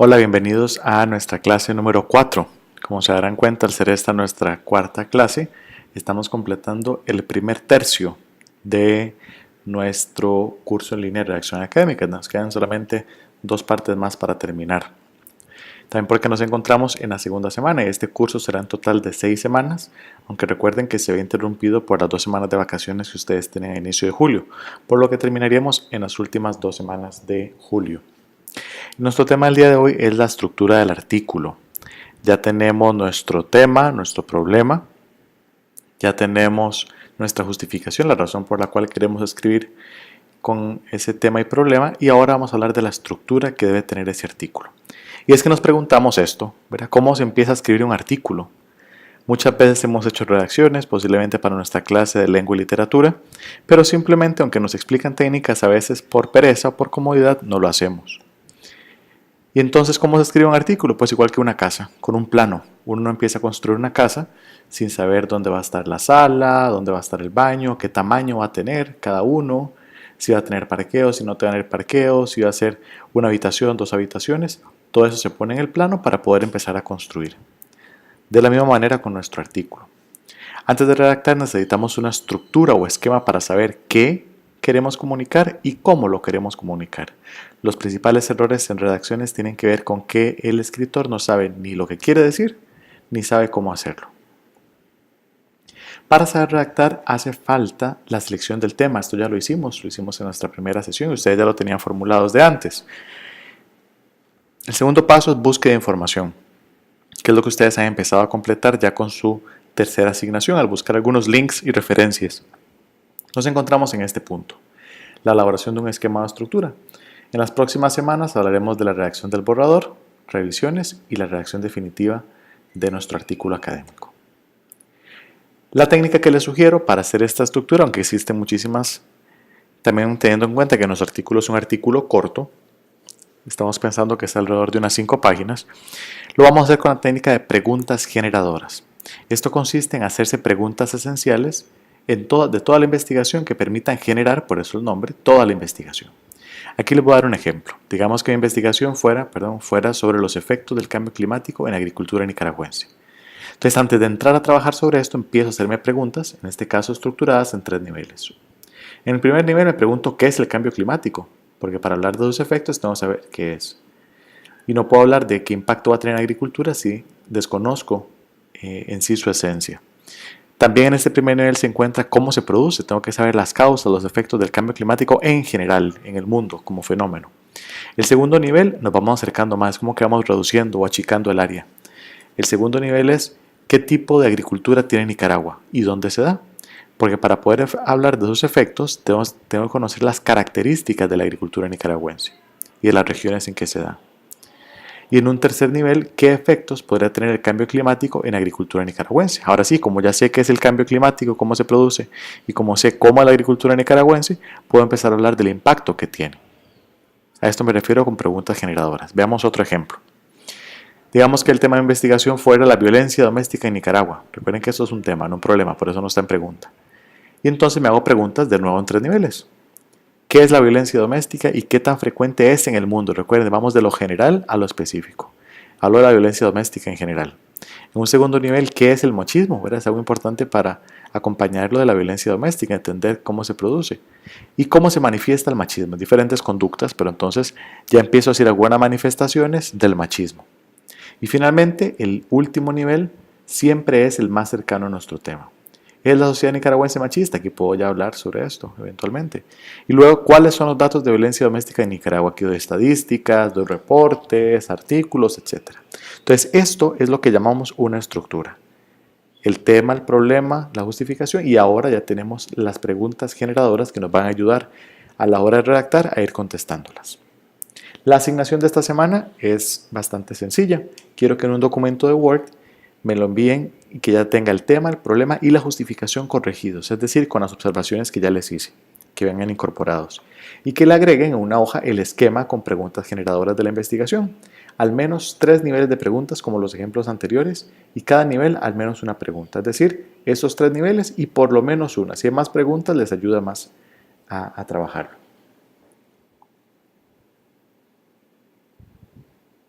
Hola, bienvenidos a nuestra clase número 4. Como se darán cuenta, al ser esta nuestra cuarta clase, estamos completando el primer tercio de nuestro curso en línea de redacción académica. Nos quedan solamente 2 partes más para terminar. También porque nos encontramos en la segunda semana y este curso será en total de 6 semanas, aunque recuerden que se ve interrumpido por las 2 semanas de vacaciones que ustedes tienen a inicio de julio, por lo que terminaríamos en las últimas 2 semanas de julio. Nuestro tema del día de hoy es la estructura del artículo. Ya tenemos nuestro tema, nuestro problema, ya tenemos nuestra justificación, la razón por la cual queremos escribir con ese tema y problema, y ahora vamos a hablar de la estructura que debe tener ese artículo. Y es que nos preguntamos esto, ¿verdad? ¿Cómo se empieza a escribir un artículo? Muchas veces hemos hecho redacciones, posiblemente para nuestra clase de lengua y literatura, pero simplemente, aunque nos explican técnicas, a veces por pereza o por comodidad no lo hacemos. Y entonces, ¿cómo se escribe un artículo? Pues igual que una casa, con un plano. Uno no empieza a construir una casa sin saber dónde va a estar la sala, dónde va a estar el baño, qué tamaño va a tener cada uno, si va a tener parqueo, si no va a tener parqueo, si va a ser una habitación, 2 habitaciones. Todo eso se pone en el plano para poder empezar a construir. De la misma manera con nuestro artículo. Antes de redactar necesitamos una estructura o esquema para saber qué queremos comunicar y cómo lo queremos comunicar. Los principales errores en redacciones tienen que ver con que el escritor no sabe ni lo que quiere decir, ni sabe cómo hacerlo. Para saber redactar hace falta la selección del tema. Esto ya lo hicimos en nuestra primera sesión y ustedes ya lo tenían formulados de antes. El segundo paso es búsqueda de información, que es lo que ustedes han empezado a completar ya con su tercera asignación al buscar algunos links y referencias. Nos encontramos en este punto, la elaboración de un esquema de estructura. En las próximas semanas hablaremos de la redacción del borrador, revisiones y la redacción definitiva de nuestro artículo académico. La técnica que les sugiero para hacer esta estructura, aunque existen muchísimas, también teniendo en cuenta que nuestro artículo es un artículo corto, estamos pensando que es alrededor de unas 5 páginas, lo vamos a hacer con la técnica de preguntas generadoras. Esto consiste en hacerse preguntas esenciales de toda la investigación que permitan generar, por eso el nombre, toda la investigación. Aquí les voy a dar un ejemplo. Digamos que mi investigación fuera sobre los efectos del cambio climático en la agricultura nicaragüense. Entonces, antes de entrar a trabajar sobre esto, empiezo a hacerme preguntas, en este caso estructuradas en 3 niveles. En el primer nivel me pregunto qué es el cambio climático, porque para hablar de sus efectos tengo que saber qué es. Y no puedo hablar de qué impacto va a tener en la agricultura si desconozco en sí su esencia. También en este primer nivel se encuentra cómo se produce. Tengo que saber las causas, los efectos del cambio climático en general, en el mundo, como fenómeno. El segundo nivel nos vamos acercando más, como que vamos reduciendo o achicando el área. El segundo nivel es qué tipo de agricultura tiene Nicaragua y dónde se da. Porque para poder hablar de sus efectos, tengo que conocer las características de la agricultura nicaragüense y de las regiones en que se da. Y en un tercer nivel, ¿qué efectos podría tener el cambio climático en la agricultura nicaragüense? Ahora sí, como ya sé qué es el cambio climático, cómo se produce y como sé cómo es la agricultura nicaragüense, puedo empezar a hablar del impacto que tiene. A esto me refiero con preguntas generadoras. Veamos otro ejemplo. Digamos que el tema de investigación fuera la violencia doméstica en Nicaragua. Recuerden que esto es un tema, no un problema, por eso no está en pregunta. Y entonces me hago preguntas de nuevo en 3 niveles. ¿Qué es la violencia doméstica y qué tan frecuente es en el mundo? Recuerden, vamos de lo general a lo específico. Hablo de la violencia doméstica en general. En un segundo nivel, ¿qué es el machismo? Es algo importante para acompañarlo de la violencia doméstica, entender cómo se produce y cómo se manifiesta el machismo. Diferentes conductas, pero entonces ya empiezo a hacer algunas manifestaciones del machismo. Y finalmente, el último nivel siempre es el más cercano a nuestro tema. ¿Es la sociedad nicaragüense machista? Aquí puedo ya hablar sobre esto eventualmente. Y luego, ¿cuáles son los datos de violencia doméstica en Nicaragua? Aquí doy estadísticas, doy reportes, artículos, etc. Entonces, esto es lo que llamamos una estructura. El tema, el problema, la justificación y ahora ya tenemos las preguntas generadoras que nos van a ayudar a la hora de redactar a ir contestándolas. La asignación de esta semana es bastante sencilla. Quiero que en un documento de Word me lo envíen y que ya tenga el tema, el problema y la justificación corregidos, es decir, con las observaciones que ya les hice, que vengan incorporados, y que le agreguen en una hoja el esquema con preguntas generadoras de la investigación, al menos 3 niveles de preguntas como los ejemplos anteriores y cada nivel al menos una pregunta, es decir, esos 3 niveles y por lo menos una. Si hay más preguntas les ayuda más a trabajarlo.